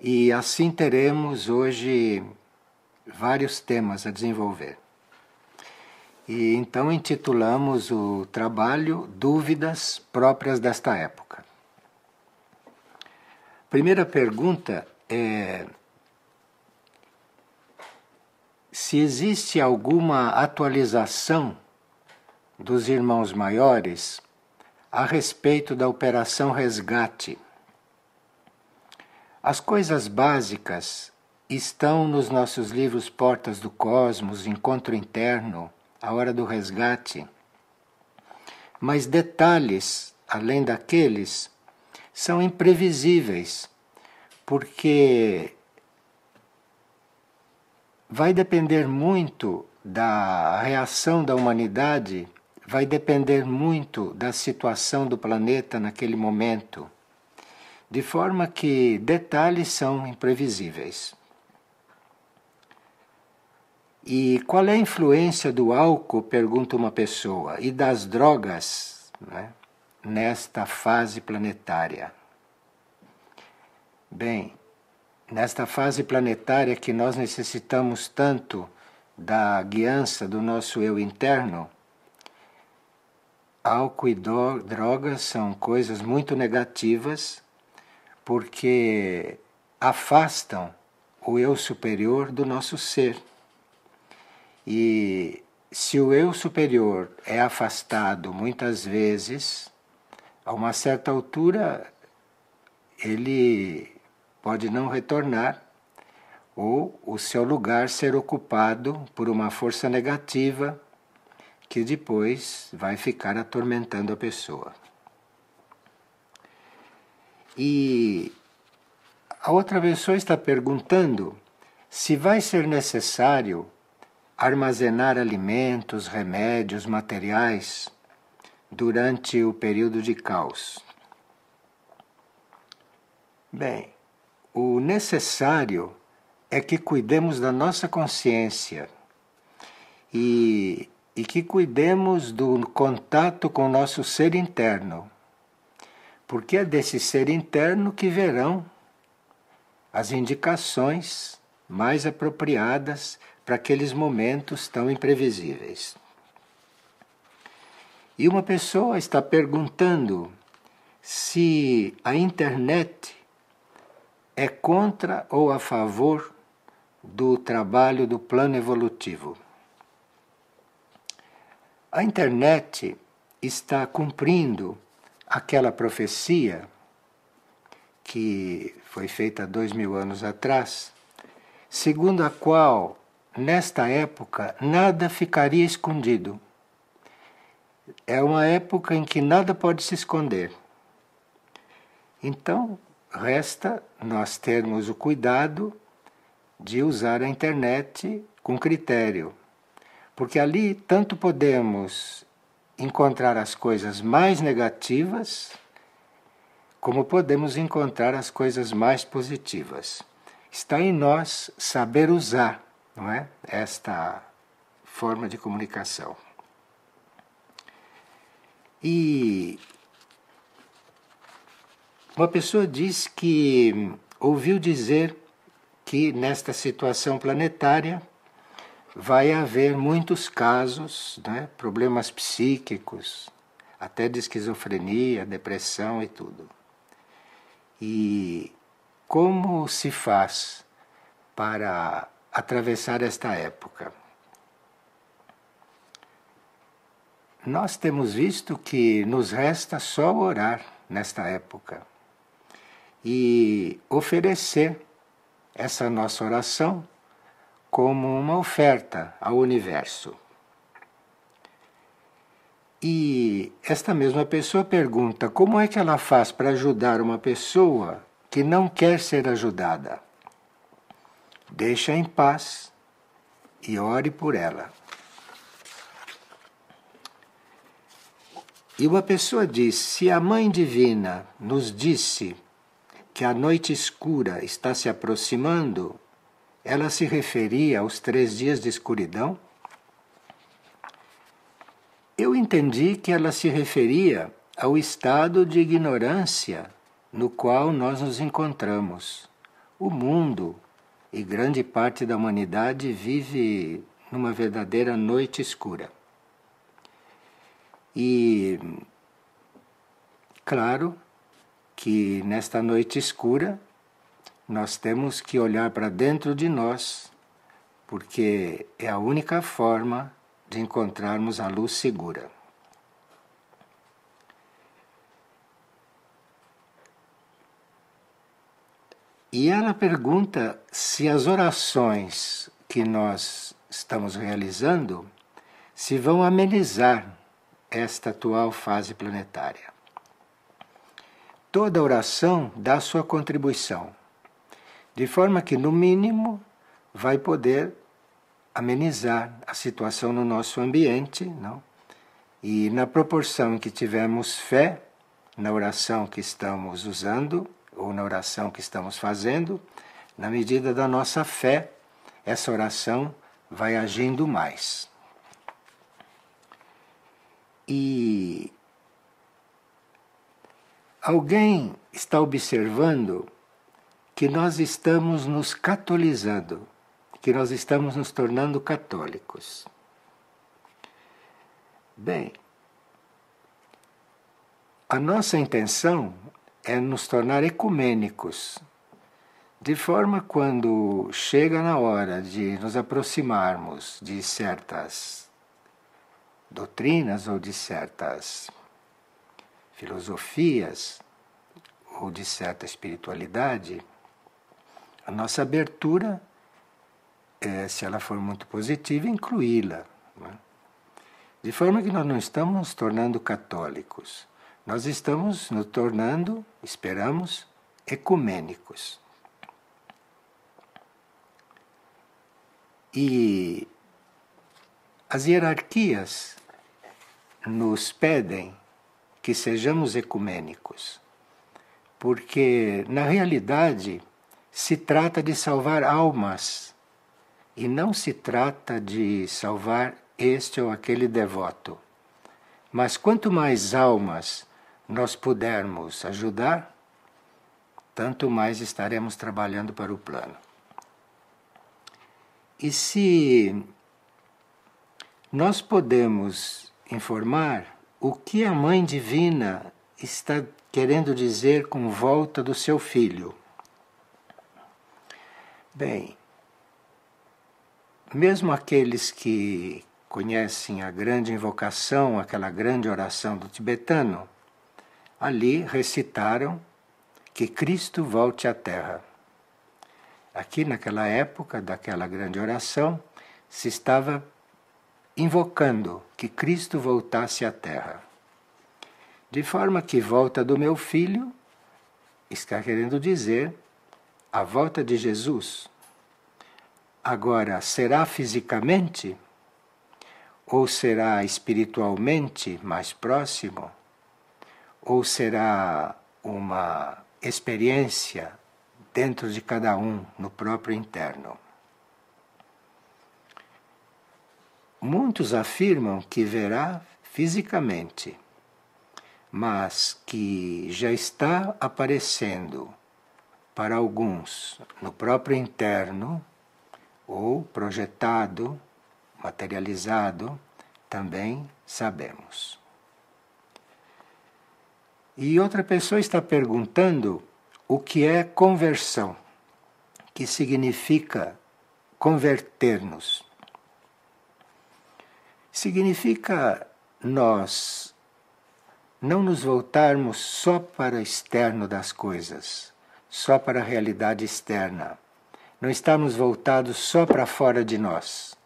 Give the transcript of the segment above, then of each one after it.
E assim teremos hoje vários temas a desenvolver. E então intitulamos o trabalho Dúvidas próprias desta época. Primeira pergunta é se existe alguma atualização dos irmãos maiores a respeito da Operação Resgate. As coisas básicas estão nos nossos livros Portas do Cosmos, Encontro Interno, A Hora do Resgate, mas detalhes, além daqueles, são imprevisíveis, porque vai depender muito da reação da humanidade, vai depender muito da situação do planeta naquele momento, de forma que detalhes são imprevisíveis. E qual é a influência do álcool, pergunta uma pessoa, e das drogas, né, nesta fase planetária? Bem, nesta fase planetária que nós necessitamos tanto da guiança do nosso eu interno, álcool e drogas são coisas muito negativas porque afastam o eu superior do nosso ser. E se o eu superior é afastado muitas vezes, a uma certa altura ele pode não retornar ou o seu lugar ser ocupado por uma força negativa que depois vai ficar atormentando a pessoa. E a outra pessoa está perguntando se vai ser necessário armazenar alimentos, remédios, materiais durante o período de caos. Bem, o necessário é que cuidemos da nossa consciência e que cuidemos do contato com o nosso ser interno, porque é desse ser interno que verão as indicações mais apropriadas para aqueles momentos tão imprevisíveis. E uma pessoa está perguntando se a internet é contra ou a favor do trabalho do plano evolutivo. A internet está cumprindo aquela profecia que foi feita há 2000 anos atrás, segundo a qual, nesta época, nada ficaria escondido. É uma época em que nada pode se esconder. Então, resta nós termos o cuidado de usar a internet com critério, porque ali tanto podemos encontrar as coisas mais negativas, como podemos encontrar as coisas mais positivas. Está em nós saber usar, não é? Esta forma de comunicação. E uma pessoa diz que ouviu dizer que nesta situação planetária vai haver muitos casos, né, problemas psíquicos, até de esquizofrenia, depressão e tudo. E como se faz para atravessar esta época? Nós temos visto que nos resta só orar nesta época e oferecer essa nossa oração como uma oferta ao universo. E esta mesma pessoa pergunta como é que ela faz para ajudar uma pessoa que não quer ser ajudada. Deixa em paz e ore por ela. E uma pessoa diz, se a Mãe Divina nos disse que a noite escura está se aproximando, ela se referia aos 3 dias de escuridão? Eu entendi que ela se referia ao estado de ignorância no qual nós nos encontramos, o mundo e grande parte da humanidade vive numa verdadeira noite escura. E, claro, que nesta noite escura nós temos que olhar para dentro de nós, porque é a única forma de encontrarmos a luz segura. E ela pergunta se as orações que nós estamos realizando se vão amenizar esta atual fase planetária. Toda oração dá sua contribuição, de forma que, no mínimo, vai poder amenizar a situação no nosso ambiente, não? E na proporção em que tivermos fé na oração que estamos usando, ou na oração que estamos fazendo, na medida da nossa fé, essa oração vai agindo mais. E alguém está observando que nós estamos nos catolizando, que nós estamos nos tornando católicos. Bem, a nossa intenção é nos tornar ecumênicos, de forma quando chega na hora de nos aproximarmos de certas doutrinas ou de certas filosofias ou de certa espiritualidade, a nossa abertura se ela for muito positiva, incluí-la, né? De forma que nós não estamos nos tornando católicos, nós estamos nos tornando, esperamos, ecumênicos. E as hierarquias nos pedem que sejamos ecumênicos, porque na realidade se trata de salvar almas e não se trata de salvar este ou aquele devoto. Mas quanto mais almas nós pudermos ajudar, tanto mais estaremos trabalhando para o plano. E se nós podemos informar o que a Mãe Divina está querendo dizer com volta do seu filho? Bem, mesmo aqueles que conhecem a grande invocação, aquela grande oração do tibetano, ali recitaram que Cristo volte à Terra. Aqui naquela época daquela grande oração, se estava invocando que Cristo voltasse à Terra. De forma que volta do meu filho está querendo dizer a volta de Jesus. Agora, será fisicamente ou será espiritualmente mais próximo? Ou será uma experiência dentro de cada um, no próprio interno? Muitos afirmam que verá fisicamente, mas que já está aparecendo para alguns no próprio interno, ou projetado, materializado, também sabemos. E outra pessoa está perguntando o que é conversão, que significa converter-nos. Significa nós não nos voltarmos só para o externo das coisas, só para a realidade externa. Não estamos voltados só para fora de nós.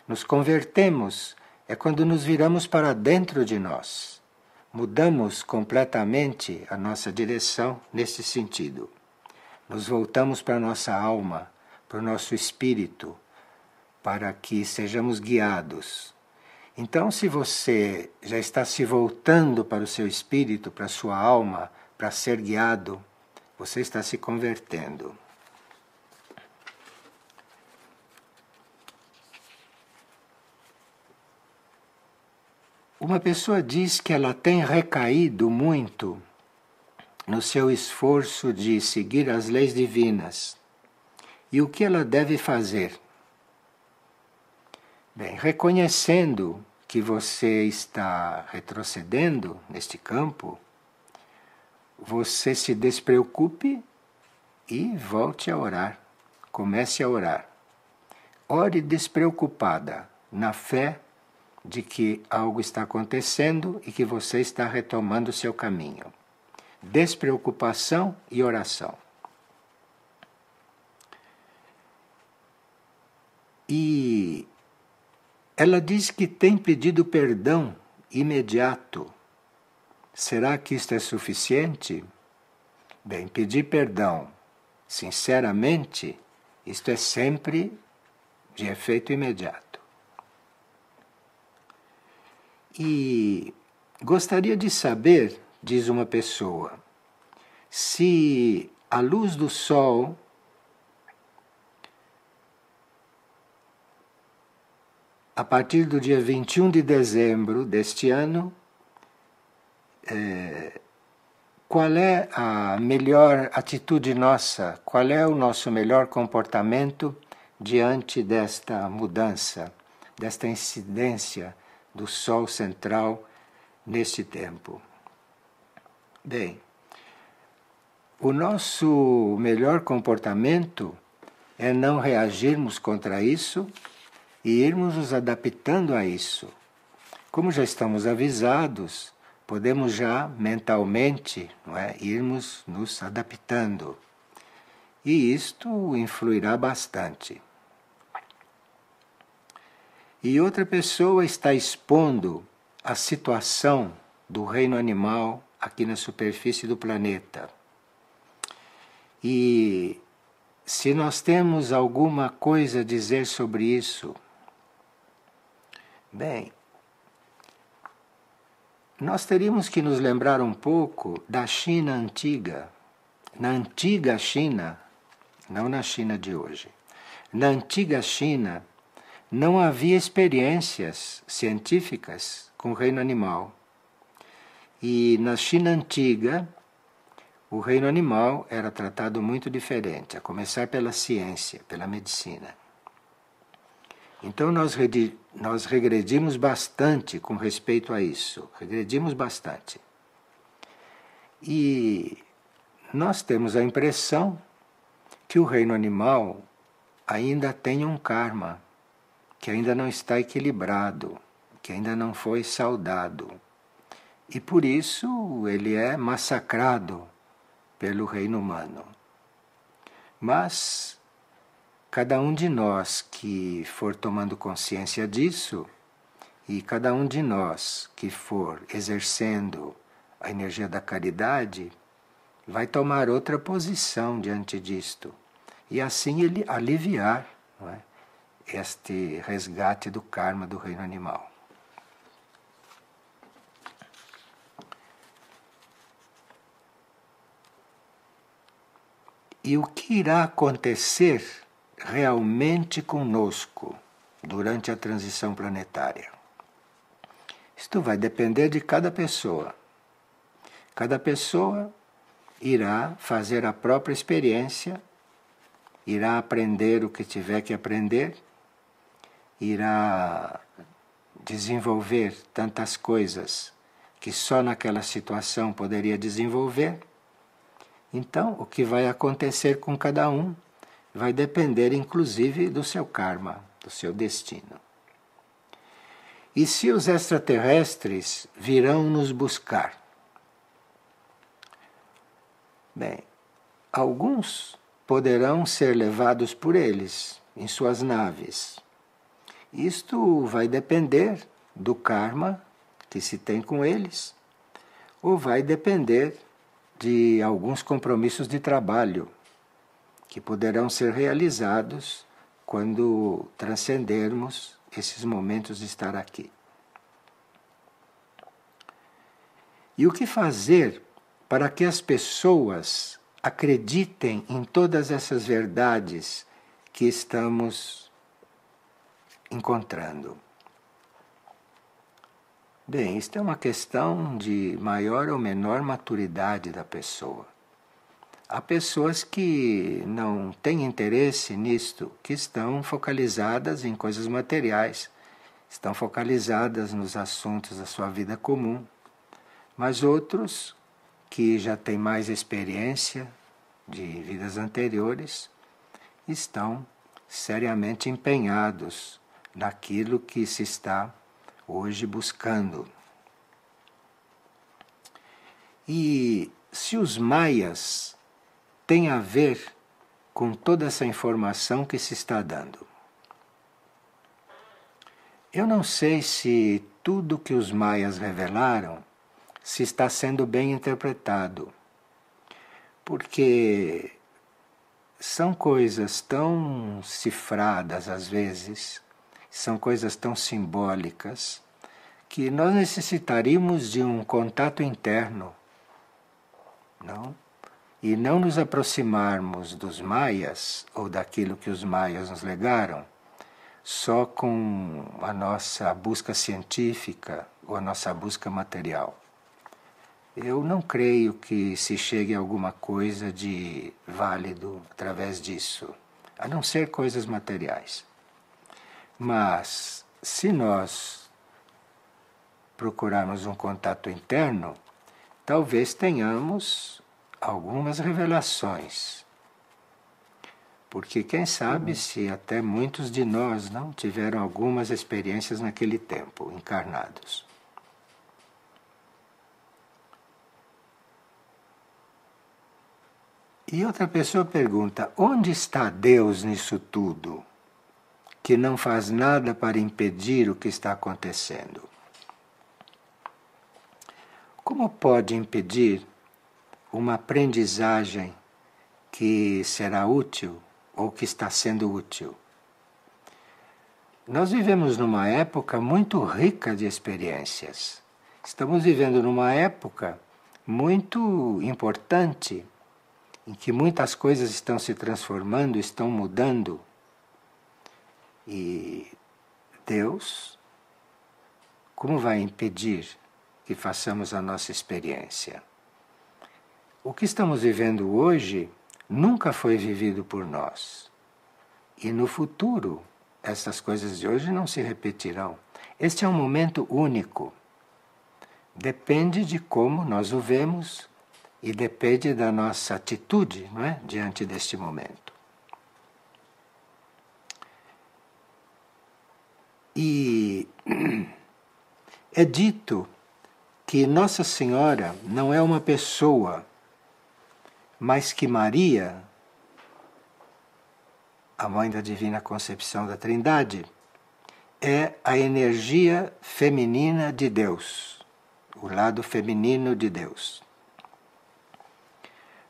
Nos convertemos é quando nos viramos para dentro de nós. Mudamos completamente a nossa direção nesse sentido. Nos voltamos para a nossa alma, para o nosso espírito, para que sejamos guiados. Então, se você já está se voltando para o seu espírito, para a sua alma, para ser guiado, você está se convertendo. Uma pessoa diz que ela tem recaído muito no seu esforço de seguir as leis divinas. E o que ela deve fazer? Bem, reconhecendo que você está retrocedendo neste campo, você se despreocupe e volte a orar. Comece a orar. Ore despreocupada, na fé de que algo está acontecendo e que você está retomando o seu caminho. Despreocupação e oração. E ela diz que tem pedido perdão imediato. Será que isto é suficiente? Bem, pedir perdão sinceramente, isto é sempre de efeito imediato. E gostaria de saber, diz uma pessoa, se a luz do sol a partir do dia 21 de dezembro deste ano, qual é a melhor atitude nossa? Qual é o nosso melhor comportamento diante desta mudança, desta incidência do Sol central neste tempo? Bem, o nosso melhor comportamento é não reagirmos contra isso e irmos nos adaptando a isso. Como já estamos avisados, podemos já mentalmente, não é, irmos nos adaptando. E isto influirá bastante. E outra pessoa está expondo a situação do reino animal aqui na superfície do planeta. E se nós temos alguma coisa a dizer sobre isso, bem, nós teríamos que nos lembrar um pouco da China antiga. Na antiga China, não na China de hoje, na antiga China não havia experiências científicas com o reino animal. E na China antiga, o reino animal era tratado muito diferente, a começar pela ciência, pela medicina. Então nós regredimos bastante com respeito a isso, regredimos bastante. E nós temos a impressão que o reino animal ainda tem um karma, que ainda não está equilibrado, que ainda não foi saudado. E por isso ele é massacrado pelo reino humano. Mas cada um de nós que for tomando consciência disso, e cada um de nós que for exercendo a energia da caridade, vai tomar outra posição diante disto. E assim ele aliviar, não é, este resgate do karma do reino animal. E o que irá acontecer realmente conosco durante a transição planetária? Isto vai depender de cada pessoa. Cada pessoa irá fazer a própria experiência, irá aprender o que tiver que aprender, irá desenvolver tantas coisas que só naquela situação poderia desenvolver. Então, o que vai acontecer com cada um vai depender, inclusive, do seu karma, do seu destino. E se os extraterrestres virão nos buscar? Bem, alguns poderão ser levados por eles em suas naves. Isto vai depender do karma que se tem com eles, ou vai depender de alguns compromissos de trabalho que poderão ser realizados quando transcendermos esses momentos de estar aqui. E o que fazer para que as pessoas acreditem em todas essas verdades que estamos encontrando? Bem, isto é uma questão de maior ou menor maturidade da pessoa. Há pessoas que não têm interesse nisto, que estão focalizadas em coisas materiais, estão focalizadas nos assuntos da sua vida comum. Mas outros que já têm mais experiência de vidas anteriores estão seriamente empenhados naquilo que se está hoje buscando. E se os maias têm a ver com toda essa informação que se está dando? Eu não sei se tudo que os maias revelaram se está sendo bem interpretado, porque são coisas tão cifradas às vezes, são coisas tão simbólicas, que nós necessitaríamos de um contato interno, não? E não nos aproximarmos dos maias, ou daquilo que os maias nos legaram, só com a nossa busca científica ou a nossa busca material. Eu não creio que se chegue a alguma coisa de válido através disso, a não ser coisas materiais. Mas, se nós procurarmos um contato interno, talvez tenhamos algumas revelações. Porque quem sabe se até muitos de nós não tiveram algumas experiências naquele tempo, encarnados. E outra pessoa pergunta: onde está Deus nisso tudo, que não faz nada para impedir o que está acontecendo? Como pode impedir uma aprendizagem que será útil ou que está sendo útil? Nós vivemos numa época muito rica de experiências. Estamos vivendo numa época muito importante, em que muitas coisas estão se transformando, estão mudando. E Deus, como vai impedir que façamos a nossa experiência? O que estamos vivendo hoje nunca foi vivido por nós. E no futuro, essas coisas de hoje não se repetirão. Este é um momento único. Depende de como nós o vemos e depende da nossa atitude, não é? Diante deste momento. E é dito que Nossa Senhora não é uma pessoa, mas que Maria, a Mãe da Divina Concepção da Trindade, é a energia feminina de Deus, o lado feminino de Deus.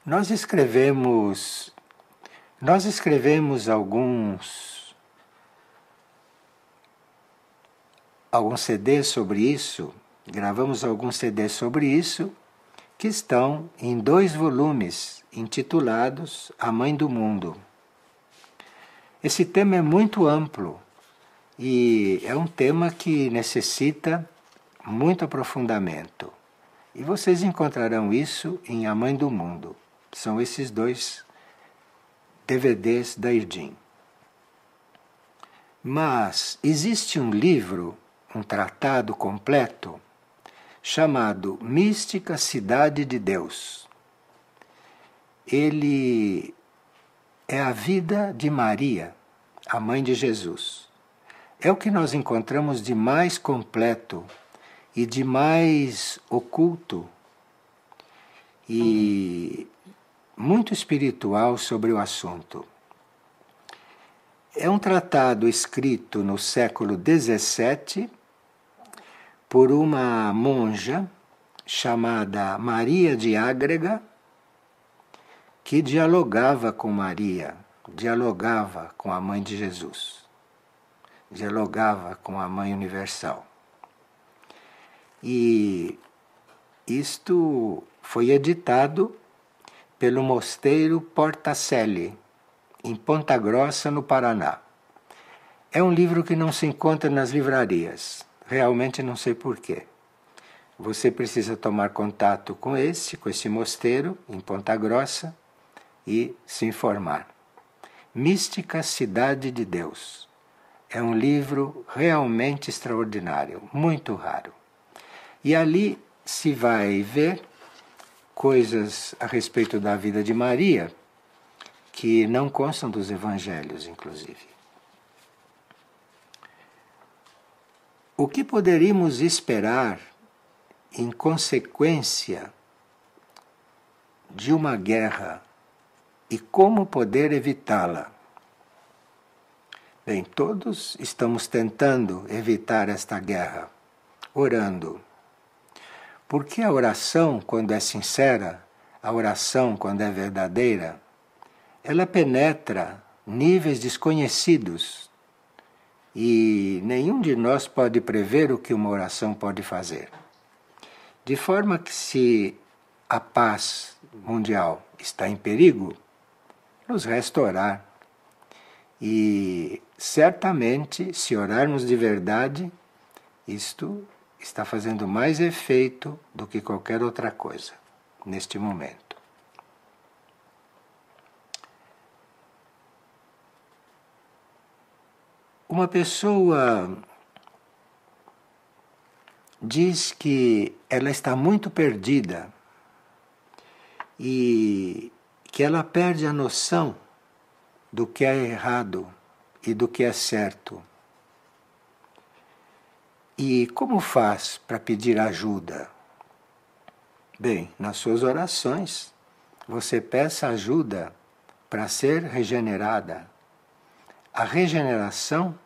Nós escrevemos alguns CDs sobre isso, gravamos alguns CDs sobre isso, que estão em 2 volumes intitulados A Mãe do Mundo. Esse tema é muito amplo e é um tema que necessita muito aprofundamento. E vocês encontrarão isso em A Mãe do Mundo. São esses 2 DVDs da Irdim. Mas existe um livro, um tratado completo, chamado Mística Cidade de Deus. Ele é a vida de Maria, a mãe de Jesus. É o que nós encontramos de mais completo e de mais oculto e muito espiritual sobre o assunto. É um tratado escrito no século XVII por uma monja chamada Maria de Ágrega, que dialogava com Maria, dialogava com a Mãe de Jesus, dialogava com a Mãe Universal. E isto foi editado pelo Mosteiro Portacelli, em Ponta Grossa, no Paraná. É um livro que não se encontra nas livrarias. Realmente não sei porquê. você precisa tomar contato com esse mosteiro em Ponta Grossa e se informar. Mística Cidade de Deus. É um livro realmente extraordinário, muito raro. E ali se vai ver coisas a respeito da vida de Maria que não constam dos evangelhos, inclusive. O que poderíamos esperar em consequência de uma guerra e como poder evitá-la? Bem, todos estamos tentando evitar esta guerra, orando. Porque a oração, quando é sincera, a oração, quando é verdadeira, ela penetra níveis desconhecidos e nenhum de nós pode prever o que uma oração pode fazer. De forma que, se a paz mundial está em perigo, nos resta orar. E certamente, se orarmos de verdade, isto está fazendo mais efeito do que qualquer outra coisa neste momento. Uma pessoa diz que ela está muito perdida e que ela perde a noção do que é errado e do que é certo. E como faz para pedir ajuda? Bem, nas suas orações, você peça ajuda para ser regenerada. A regeneração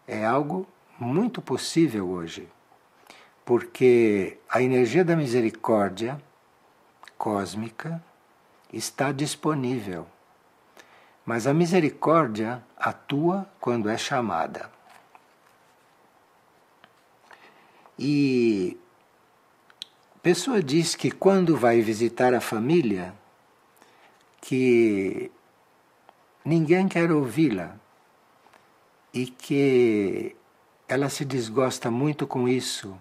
é algo muito possível hoje, porque a energia da misericórdia cósmica está disponível. Mas a misericórdia atua quando é chamada. E a pessoa diz que quando vai visitar a família, que ninguém quer ouvi-la e que ela se desgosta muito com isso,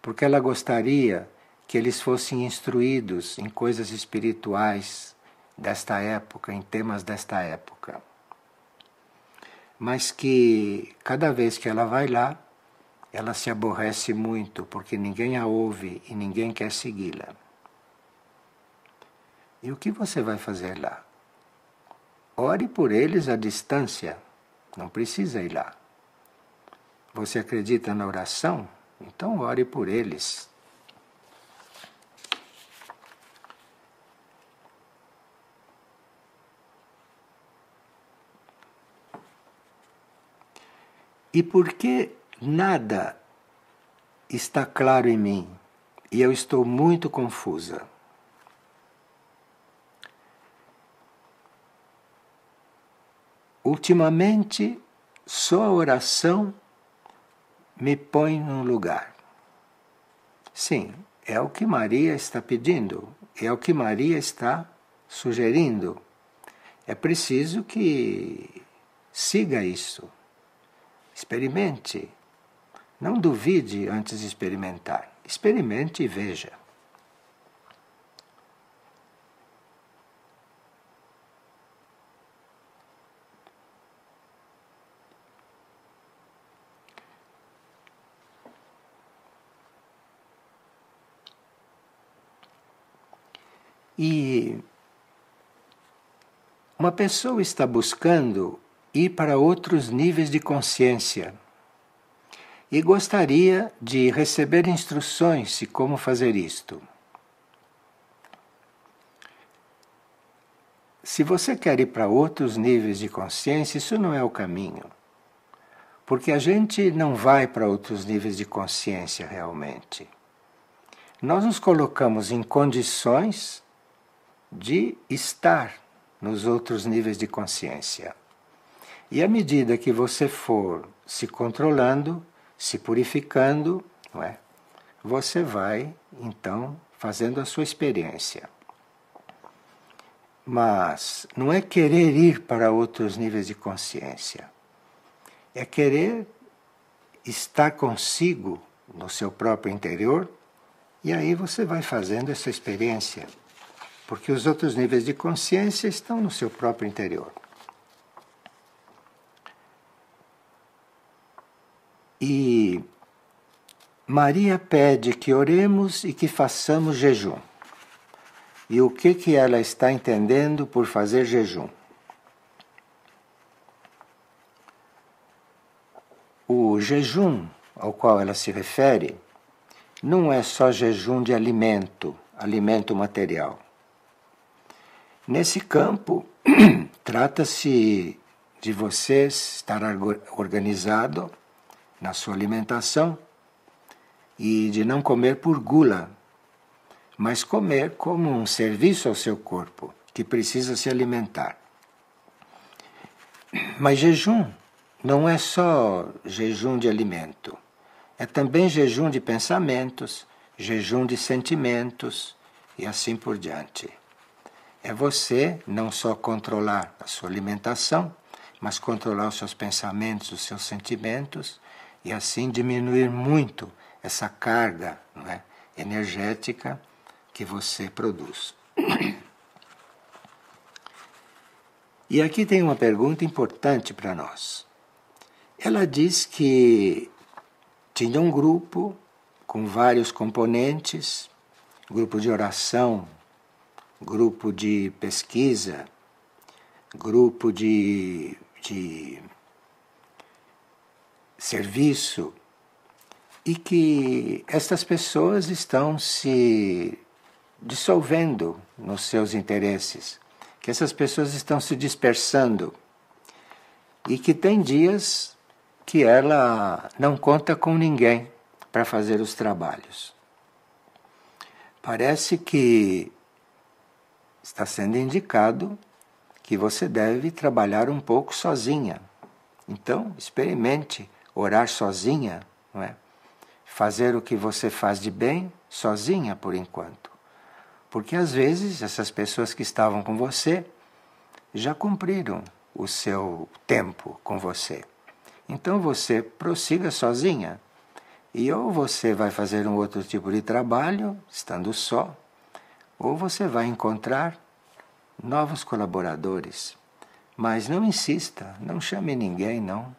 porque ela gostaria que eles fossem instruídos em coisas espirituais desta época, em temas desta época. Mas que cada vez que ela vai lá, ela se aborrece muito, porque ninguém a ouve e ninguém quer segui-la. E o que você vai fazer lá? Ore por eles à distância, não precisa ir lá. Você acredita na oração? Então ore por eles. E por que nada está claro em mim e eu estou muito confusa? Ultimamente, só a oração me põe num lugar. Sim, é o que Maria está pedindo, é o que Maria está sugerindo. É preciso que siga isso. Experimente. Não duvide antes de experimentar. Experimente e veja. E uma pessoa está buscando ir para outros níveis de consciência e gostaria de receber instruções de como fazer isto. Se você quer ir para outros níveis de consciência, isso não é o caminho. Porque a gente não vai para outros níveis de consciência realmente. Nós nos colocamos em condições de estar nos outros níveis de consciência. E à medida que você for se controlando, se purificando, não é? Você vai, então, fazendo a sua experiência. Mas não é querer ir para outros níveis de consciência. É querer estar consigo, no seu próprio interior, E aí você vai fazendo essa experiência, porque os outros níveis de consciência estão no seu próprio interior. E Maria pede que oremos e que façamos jejum. E o que ela está entendendo por fazer jejum? O jejum ao qual ela se refere não é só jejum de alimento, alimento material. Nesse campo, trata-se de você estar organizado na sua alimentação e de não comer por gula, mas comer como um serviço ao seu corpo, que precisa se alimentar. Mas jejum não é só jejum de alimento, é também jejum de pensamentos, jejum de sentimentos e assim por diante. É você não só controlar a sua alimentação, mas controlar os seus pensamentos, os seus sentimentos e assim diminuir muito essa carga, não é, energética que você produz. E aqui tem uma pergunta importante para nós. Ela diz que tinha um grupo com vários componentes, grupo de oração, grupo de pesquisa, grupo de serviço, e que estas pessoas estão se dissolvendo nos seus interesses, que essas pessoas estão se dispersando e que tem dias que ela não conta com ninguém para fazer os trabalhos. Parece que está sendo indicado que você deve trabalhar um pouco sozinha. Então, experimente orar sozinha, não é? Fazer o que você faz de bem sozinha por enquanto. Porque às vezes essas pessoas que estavam com você já cumpriram o seu tempo com você. Então você prossiga sozinha. E ou você vai fazer um outro tipo de trabalho, estando só, ou você vai encontrar novos colaboradores. Mas não insista, não chame ninguém, não.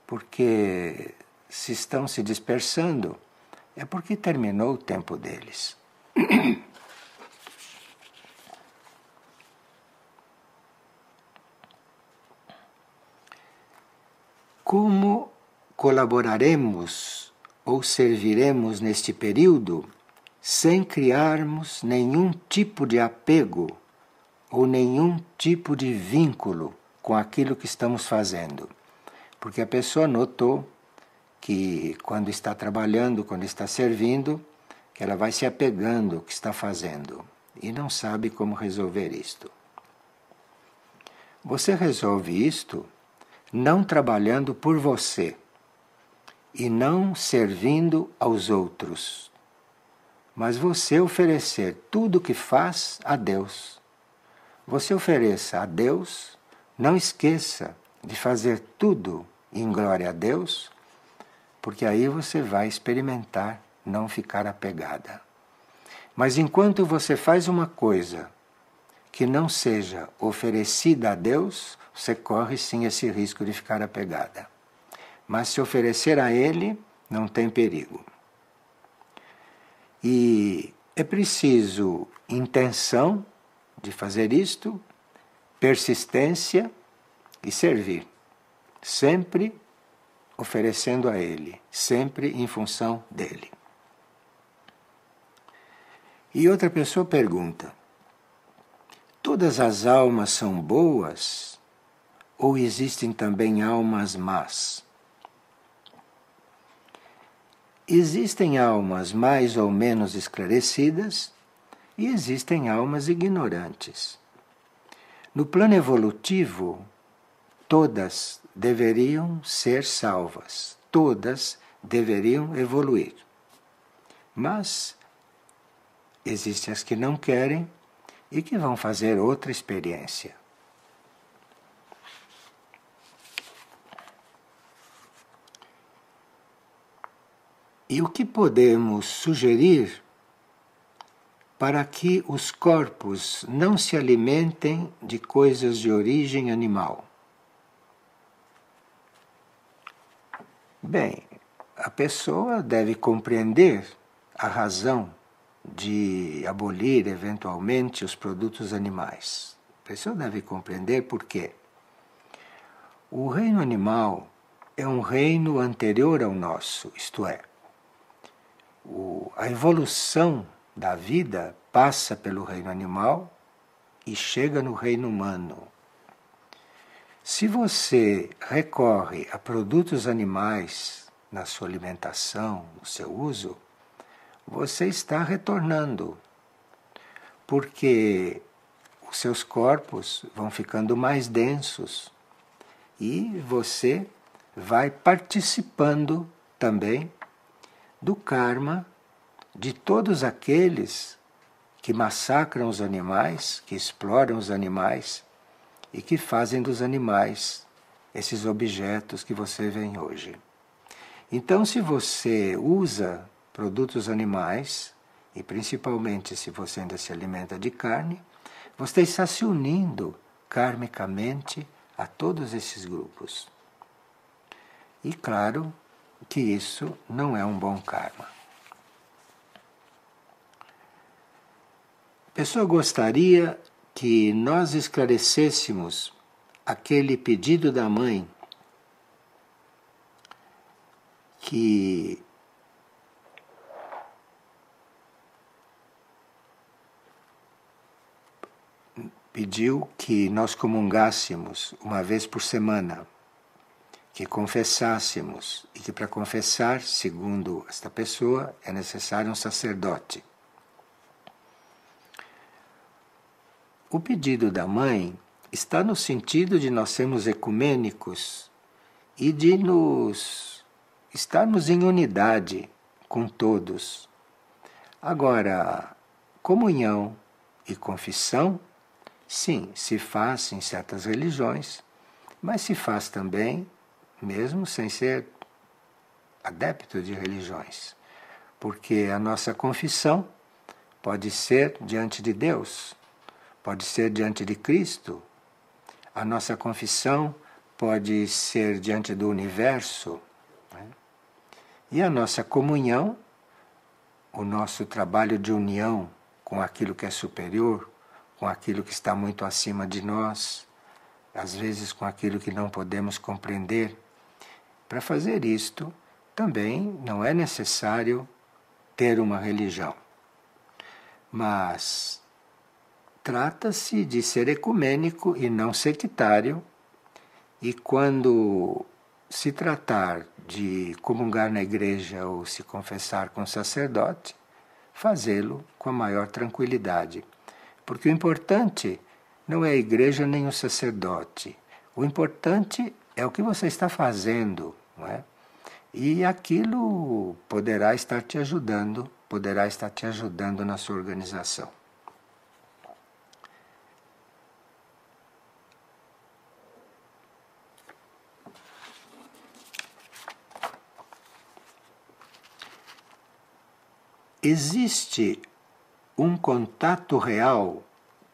Porque se estão se dispersando, é porque terminou o tempo deles. Como colaboraremos ou serviremos neste período sem criarmos nenhum tipo de apego ou nenhum tipo de vínculo com aquilo que estamos fazendo? Porque a pessoa notou que quando está trabalhando, quando está servindo, que ela vai se apegando ao que está fazendo e não sabe como resolver isto. Você resolve isto não trabalhando por você e não servindo aos outros, mas você oferecer tudo o que faz a Deus. Você ofereça a Deus, não esqueça de fazer tudo em glória a Deus, porque aí você vai experimentar não ficar apegada. Mas enquanto você faz uma coisa que não seja oferecida a Deus, você corre sim esse risco de ficar apegada. Mas se oferecer a Ele, não tem perigo. E é preciso intenção de fazer isto, persistência e servir. Sempre oferecendo a Ele, sempre em função dEle. E outra pessoa pergunta: todas as almas são boas ou existem também almas más? Existem almas mais ou menos esclarecidas e existem almas ignorantes. No plano evolutivo, todas deveriam ser salvas, todas deveriam evoluir. Mas existem as que não querem e que vão fazer outra experiência. E o que podemos sugerir para que os corpos não se alimentem de coisas de origem animal. Bem, a pessoa deve compreender a razão de abolir eventualmente os produtos animais. A pessoa deve compreender por quê. O reino animal é um reino anterior ao nosso, isto é, a evolução da vida passa pelo reino animal e chega no reino humano. Se você recorre a produtos animais na sua alimentação, no seu uso, você está retornando, porque os seus corpos vão ficando mais densos e você vai participando também do karma de todos aqueles que massacram os animais, que exploram os animais e que fazem dos animais esses objetos que você vê hoje. Então, se você usa produtos animais, e principalmente se você ainda se alimenta de carne, você está se unindo karmicamente a todos esses grupos. E claro que isso não é um bom karma. A pessoa gostaria que nós esclarecêssemos aquele pedido da mãe que pediu que nós comungássemos uma vez por semana, que confessássemos, e que para confessar, segundo esta pessoa, é necessário um sacerdote. O pedido da mãe está no sentido de nós sermos ecumênicos e de estarmos em unidade com todos. Agora, comunhão e confissão, sim, se faz em certas religiões, mas se faz também, mesmo sem ser adepto de religiões, porque a nossa confissão pode ser diante de Deus, pode ser diante de Cristo, a nossa confissão pode ser diante do universo, né? E a nossa comunhão, o nosso trabalho de união com aquilo que é superior, com aquilo que está muito acima de nós, às vezes com aquilo que não podemos compreender. Para fazer isto, também não é necessário ter uma religião. Mas trata-se de ser ecumênico e não sectário, e quando se tratar de comungar na igreja ou se confessar com o sacerdote, fazê-lo com a maior tranquilidade. Porque o importante não é a igreja nem o sacerdote. O importante é o que você está fazendo, não é? E aquilo poderá estar te ajudando na sua organização. Existe um contato real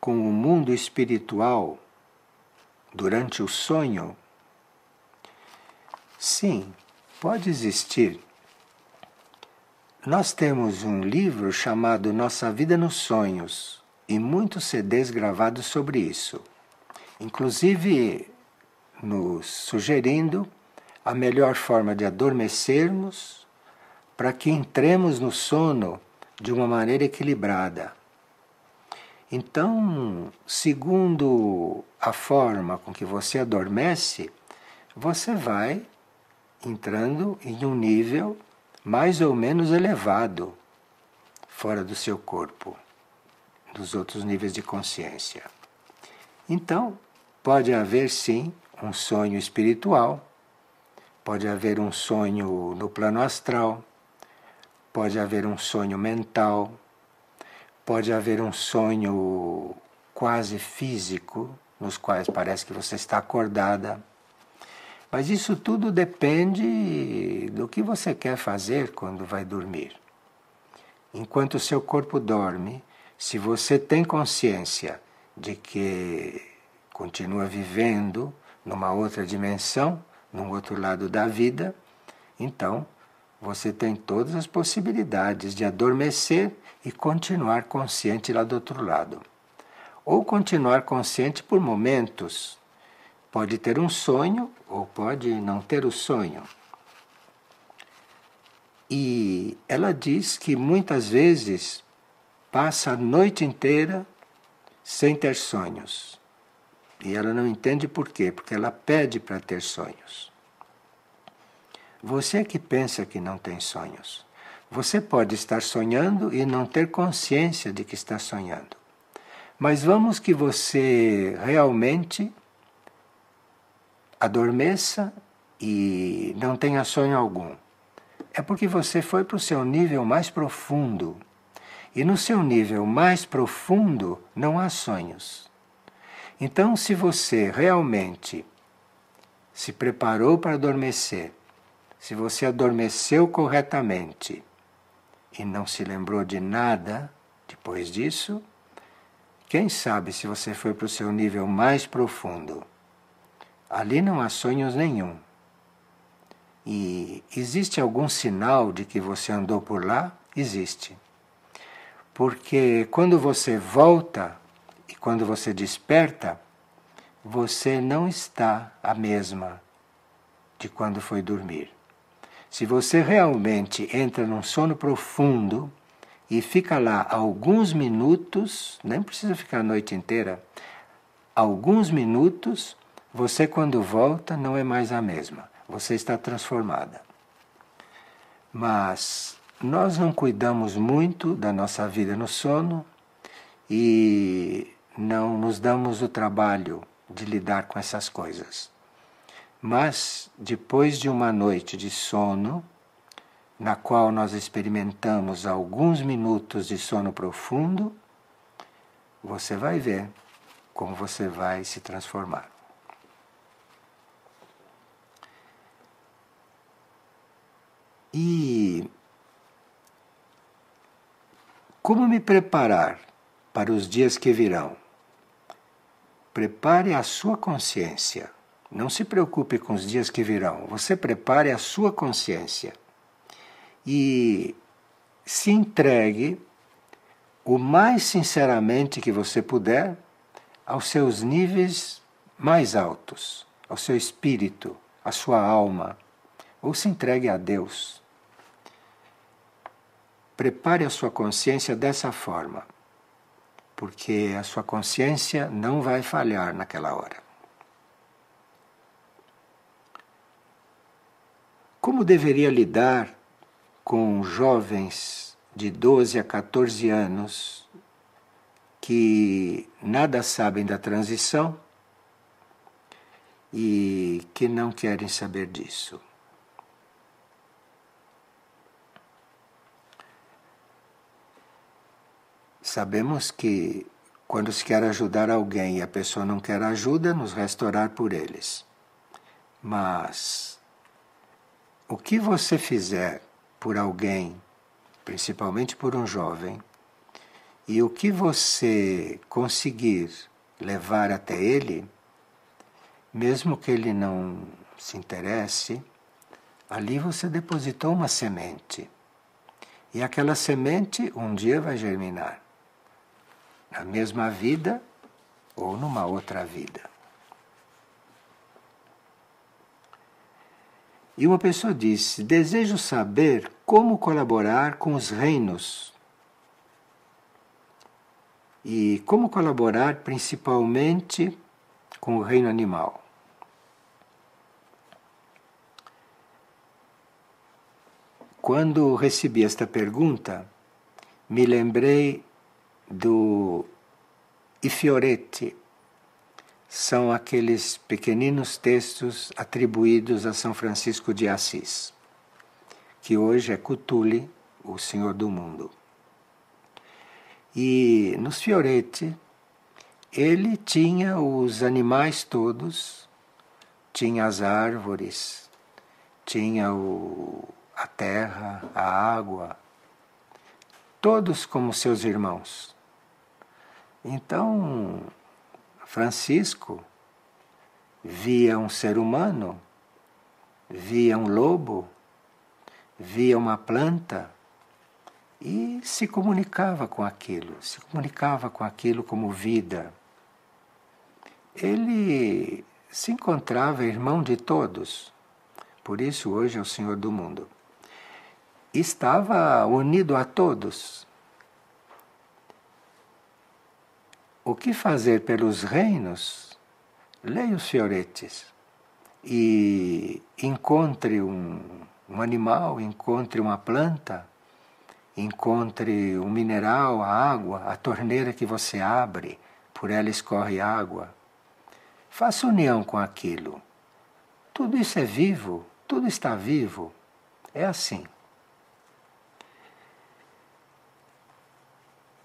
com o mundo espiritual durante o sonho? Sim, pode existir. Nós temos um livro chamado Nossa Vida nos Sonhos e muitos CDs gravados sobre isso, inclusive nos sugerindo a melhor forma de adormecermos para que entremos no sono de uma maneira equilibrada. Então, segundo a forma com que você adormece, você vai entrando em um nível mais ou menos elevado, fora do seu corpo, dos outros níveis de consciência. Então, pode haver sim um sonho espiritual, pode haver um sonho no plano astral, pode haver um sonho mental, pode haver um sonho quase físico, nos quais parece que você está acordada. Mas isso tudo depende do que você quer fazer quando vai dormir. Enquanto o seu corpo dorme, Se você tem consciência de que continua vivendo numa outra dimensão, num outro lado da vida, então você tem todas as possibilidades de adormecer e continuar consciente lá do outro lado. Ou continuar consciente por momentos. Pode ter um sonho ou pode não ter o sonho. E ela diz que muitas vezes passa a noite inteira sem ter sonhos. E ela não entende por quê, porque ela pede para ter sonhos. Você que pensa que não tem sonhos. Você pode estar sonhando e não ter consciência de que está sonhando. Mas vamos que você realmente adormeça e não tenha sonho algum. É porque você foi para o seu nível mais profundo. E no seu nível mais profundo não há sonhos. Então, se você realmente se preparou para adormecer, se você adormeceu corretamente e não se lembrou de nada depois disso, quem sabe se você foi para o seu nível mais profundo. Ali não há sonhos nenhum. E existe algum sinal de que você andou por lá? Existe. Porque quando você volta e quando você desperta, você não está a mesma de quando foi dormir. Se você realmente entra num sono profundo e fica lá alguns minutos, nem precisa ficar a noite inteira, alguns minutos, você quando volta não é mais a mesma. Você está transformada. Mas nós não cuidamos muito da nossa vida no sono e não nos damos o trabalho de lidar com essas coisas. Mas depois de uma noite de sono, na qual nós experimentamos alguns minutos de sono profundo, você vai ver como você vai se transformar. E como me preparar para os dias que virão? Prepare a sua consciência. Não se preocupe com os dias que virão. Você prepare a sua consciência. E se entregue o mais sinceramente que você puder aos seus níveis mais altos, ao seu espírito, à sua alma, ou se entregue a Deus. Prepare a sua consciência dessa forma, porque a sua consciência não vai falhar naquela hora. Como deveria lidar com jovens de 12 a 14 anos que nada sabem da transição e que não querem saber disso? Sabemos que quando se quer ajudar alguém e a pessoa não quer ajuda, nos resta orar por eles. Mas o que você fizer por alguém, principalmente por um jovem, e o que você conseguir levar até ele, mesmo que ele não se interesse, ali você depositou uma semente. E aquela semente um dia vai germinar. Na mesma vida ou numa outra vida. E uma pessoa disse: desejo saber como colaborar com os reinos. E como colaborar principalmente com o reino animal. Quando recebi esta pergunta, me lembrei I Fioretti. São aqueles pequeninos textos atribuídos a São Francisco de Assis, que hoje é Cthulhu, o Senhor do Mundo. E nos Fioretti, ele tinha os animais todos, tinha as árvores, tinha a terra, a água, todos como seus irmãos. Então, Francisco via um ser humano, via um lobo, via uma planta e se comunicava com aquilo como vida. Ele se encontrava irmão de todos, por isso hoje é o Senhor do mundo. Estava unido a todos. O que fazer pelos reinos? Leia os fioretes e encontre um animal, encontre uma planta, encontre um mineral, a água, a torneira que você abre, por ela escorre água. Faça união com aquilo. Tudo isso é vivo, tudo está vivo. É assim.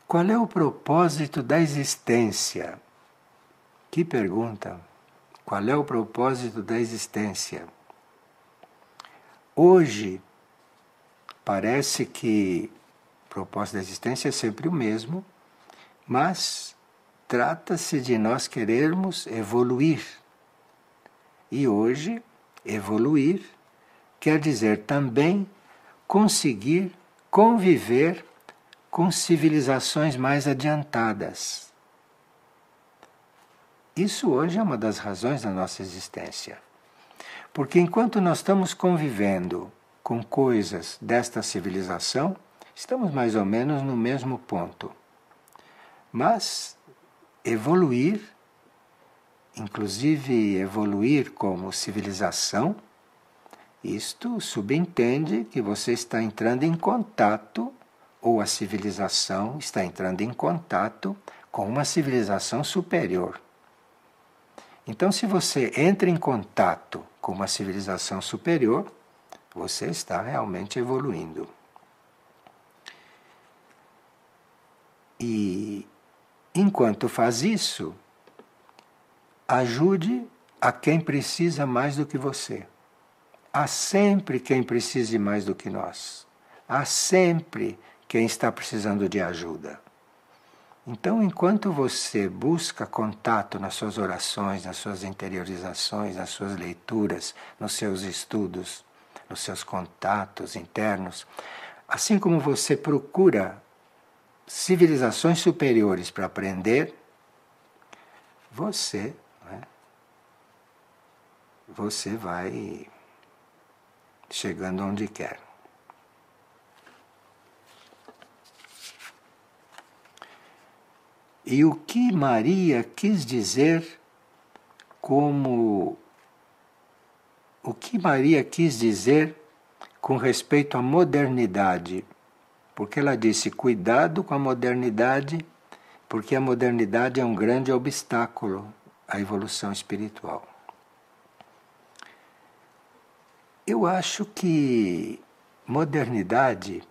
Qual é o propósito da existência? Que pergunta! Qual é o propósito da existência? Hoje, parece que o propósito da existência é sempre o mesmo, mas trata-se de nós querermos evoluir. E hoje, evoluir quer dizer também conseguir conviver com civilizações mais adiantadas. Isso hoje é uma das razões da nossa existência. Porque enquanto nós estamos convivendo com coisas desta civilização, estamos mais ou menos no mesmo ponto. Mas evoluir, inclusive evoluir como civilização, isto subentende que você está entrando em contato, ou a civilização está entrando em contato com uma civilização superior. Então, se você entra em contato com uma civilização superior, você está realmente evoluindo. E, enquanto faz isso, ajude a quem precisa mais do que você. Há sempre quem precise mais do que nós. Há sempre quem está precisando de ajuda. Então, enquanto você busca contato nas suas orações, nas suas interiorizações, nas suas leituras, nos seus estudos, nos seus contatos internos, assim como você procura civilizações superiores para aprender, você vai chegando onde quer. E o que Maria quis dizer com respeito à modernidade? Porque ela disse, cuidado com a modernidade, porque a modernidade é um grande obstáculo à evolução espiritual. Eu acho que modernidade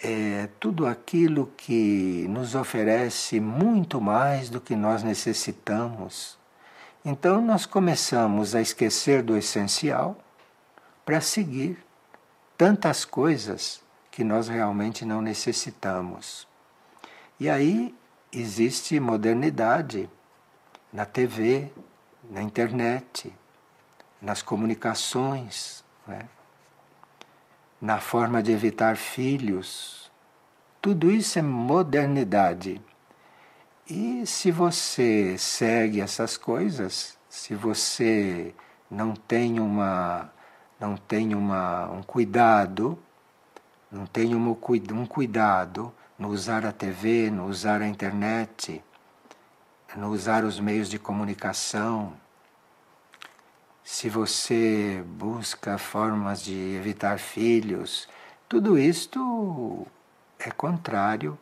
é tudo aquilo que nos oferece muito mais do que nós necessitamos. Então nós começamos a esquecer do essencial para seguir tantas coisas que nós realmente não necessitamos. E aí existe modernidade na TV, na internet, nas comunicações, né? Na forma de evitar filhos. Tudo isso é modernidade. E se você segue essas coisas, se você não tem um cuidado, um cuidado no usar a TV, no usar a internet, no usar os meios de comunicação, se você busca formas de evitar filhos, tudo isto é contrário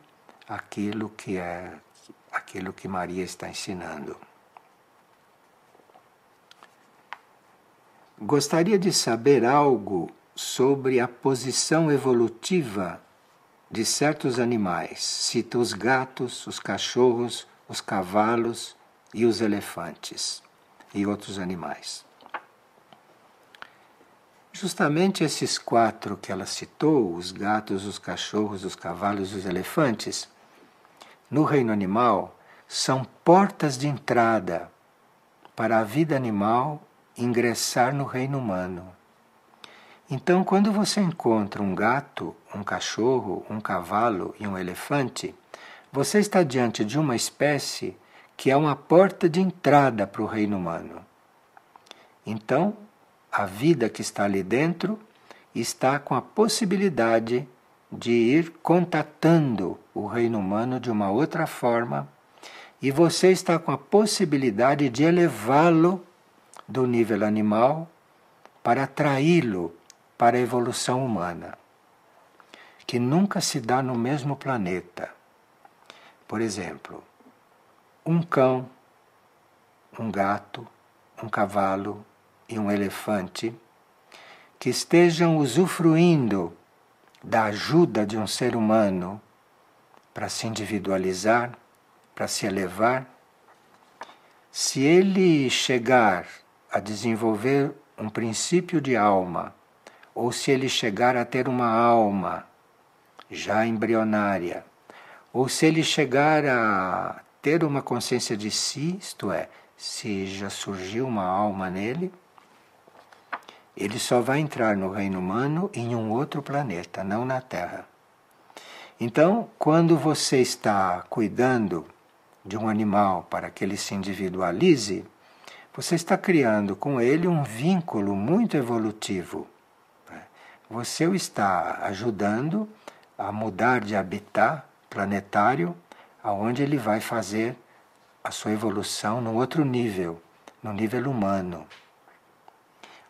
àquilo que Maria está ensinando. Gostaria de saber algo sobre a posição evolutiva de certos animais. Cita os gatos, os cachorros, os cavalos e os elefantes e outros animais. Justamente esses 4 que ela citou, os gatos, os cachorros, os cavalos e os elefantes, no reino animal são portas de entrada para a vida animal ingressar no reino humano. Então, quando você encontra um gato, um cachorro, um cavalo e um elefante, você está diante de uma espécie que é uma porta de entrada para o reino humano. Então, a vida que está ali dentro está com a possibilidade de ir contatando o reino humano de uma outra forma, e você está com a possibilidade de elevá-lo do nível animal para atraí-lo para a evolução humana, que nunca se dá no mesmo planeta. Por exemplo, um cão, um gato, um cavalo e um elefante que estejam usufruindo da ajuda de um ser humano para se individualizar, para se elevar, se ele chegar a desenvolver um princípio de alma, ou se ele chegar a ter uma alma já embrionária, ou se ele chegar a ter uma consciência de si, isto é, se já surgiu uma alma nele, ele só vai entrar no reino humano em um outro planeta, não na Terra. Então, quando você está cuidando de um animal para que ele se individualize, você está criando com ele um vínculo muito evolutivo. Você o está ajudando a mudar de habitat planetário, aonde ele vai fazer a sua evolução num outro nível, no nível humano.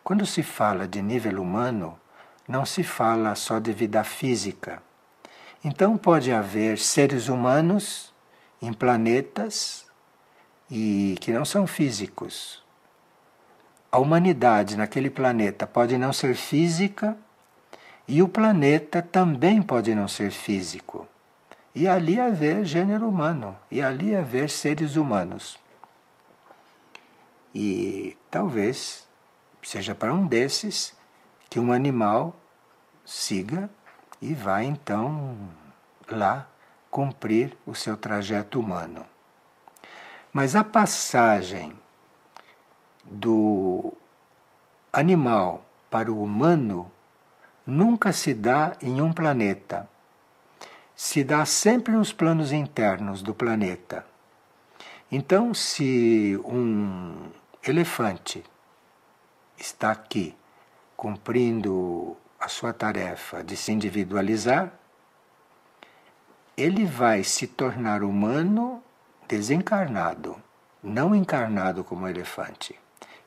Quando se fala de nível humano, não se fala só de vida física. Então pode haver seres humanos em planetas e que não são físicos. A humanidade naquele planeta pode não ser física e o planeta também pode não ser físico. E ali haver gênero humano, e ali haver seres humanos. E talvez seja para um desses que um animal siga e vai então lá cumprir o seu trajeto humano. Mas a passagem do animal para o humano nunca se dá em um planeta. Se dá sempre nos planos internos do planeta. Então, se um elefante está aqui cumprindo a sua tarefa de se individualizar, ele vai se tornar humano desencarnado, não encarnado como elefante.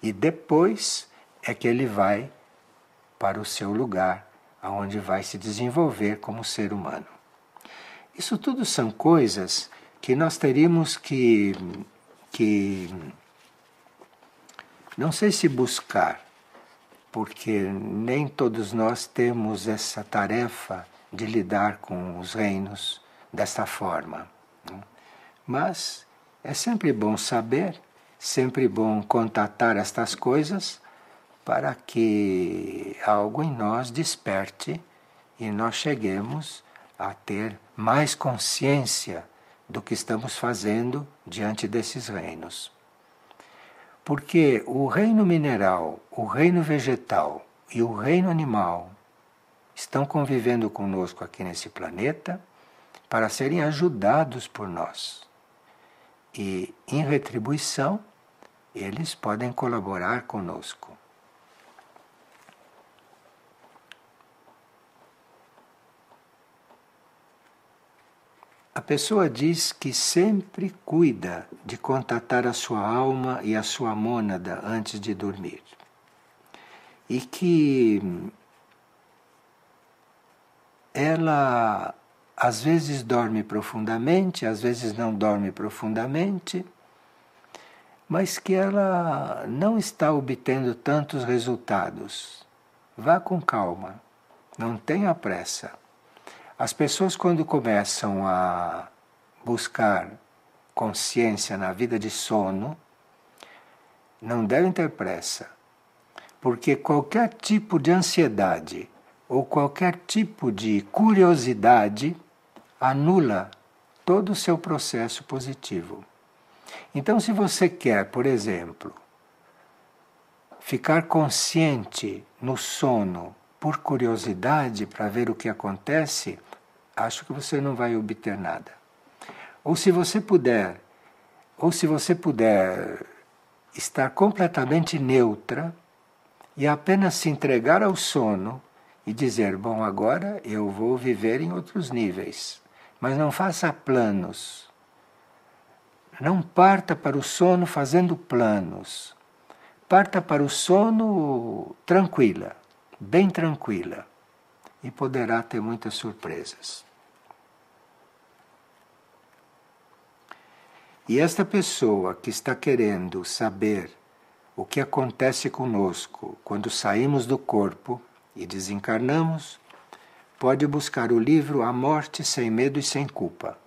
E depois é que ele vai para o seu lugar, aonde vai se desenvolver como ser humano. Isso tudo são coisas que nós teríamos que não sei se buscar, porque nem todos nós temos essa tarefa de lidar com os reinos desta forma. Mas é sempre bom saber, sempre bom contatar estas coisas para que algo em nós desperte e nós cheguemos a ter mais consciência do que estamos fazendo diante desses reinos. Porque o reino mineral, o reino vegetal e o reino animal estão convivendo conosco aqui nesse planeta para serem ajudados por nós. E, em retribuição, eles podem colaborar conosco. A pessoa diz que sempre cuida de contatar a sua alma e a sua mônada antes de dormir. E que ela às vezes dorme profundamente, às vezes não dorme profundamente, mas que ela não está obtendo tantos resultados. Vá com calma, não tenha pressa. As pessoas, quando começam a buscar consciência na vida de sono, não devem ter pressa, porque qualquer tipo de ansiedade ou qualquer tipo de curiosidade anula todo o seu processo positivo. Então, se você quer, por exemplo, ficar consciente no sono por curiosidade para ver o que acontece, acho que você não vai obter nada. Ou se você puder estar completamente neutra e apenas se entregar ao sono e dizer, bom, agora eu vou viver em outros níveis, mas não faça planos. Não parta para o sono fazendo planos. Parta para o sono tranquila, bem tranquila, e poderá ter muitas surpresas. E esta pessoa que está querendo saber o que acontece conosco quando saímos do corpo e desencarnamos, pode buscar o livro A Morte Sem Medo e Sem Culpa.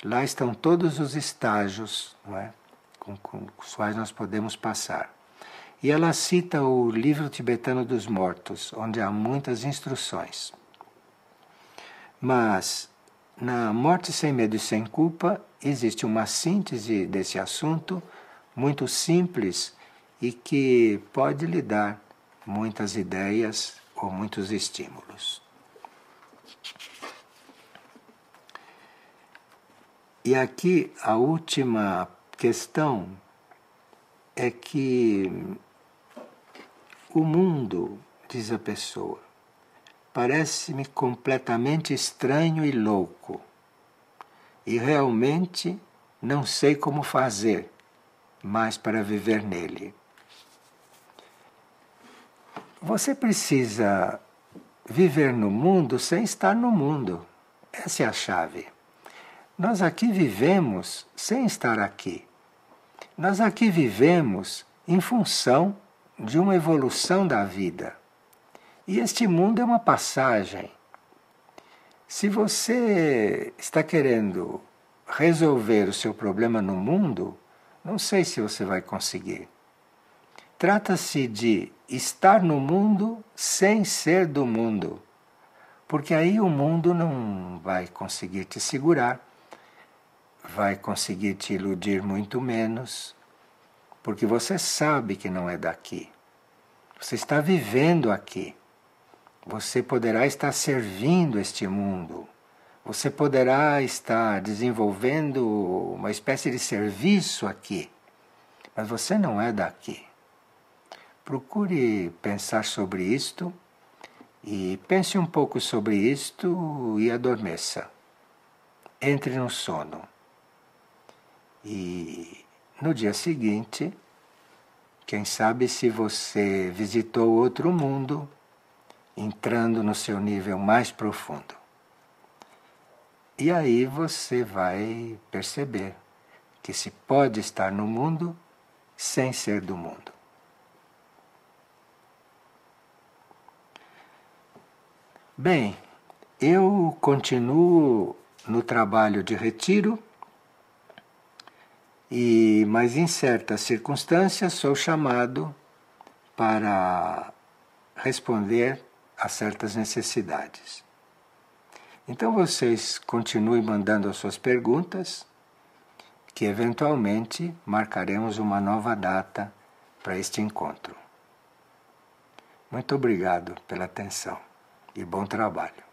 Lá estão todos os estágios, não é? com os quais nós podemos passar. E ela cita o livro tibetano dos mortos, onde há muitas instruções. Mas na Morte Sem Medo e Sem Culpa existe uma síntese desse assunto muito simples e que pode lhe dar muitas ideias ou muitos estímulos. E aqui a última questão é que o mundo, diz a pessoa, parece-me completamente estranho e louco. E realmente não sei como fazer mais para viver nele. Você precisa viver no mundo sem estar no mundo. Essa é a chave. Nós aqui vivemos sem estar aqui. Nós aqui vivemos em função de uma evolução da vida. E este mundo é uma passagem. Se você está querendo resolver o seu problema no mundo, não sei se você vai conseguir. Trata-se de estar no mundo sem ser do mundo. Porque aí o mundo não vai conseguir te segurar, vai conseguir te iludir muito menos, porque você sabe que não é daqui. Você está vivendo aqui. Você poderá estar servindo este mundo. Você poderá estar desenvolvendo uma espécie de serviço aqui. Mas você não é daqui. Procure pensar sobre isto e pense um pouco sobre isto e adormeça. Entre no sono. E no dia seguinte, quem sabe se você visitou outro mundo, entrando no seu nível mais profundo. E aí você vai perceber que se pode estar no mundo sem ser do mundo. Bem, eu continuo no trabalho de retiro, mas em certas circunstâncias sou chamado para responder a certas necessidades. Então vocês continuem mandando as suas perguntas, que eventualmente marcaremos uma nova data para este encontro. Muito obrigado pela atenção e bom trabalho.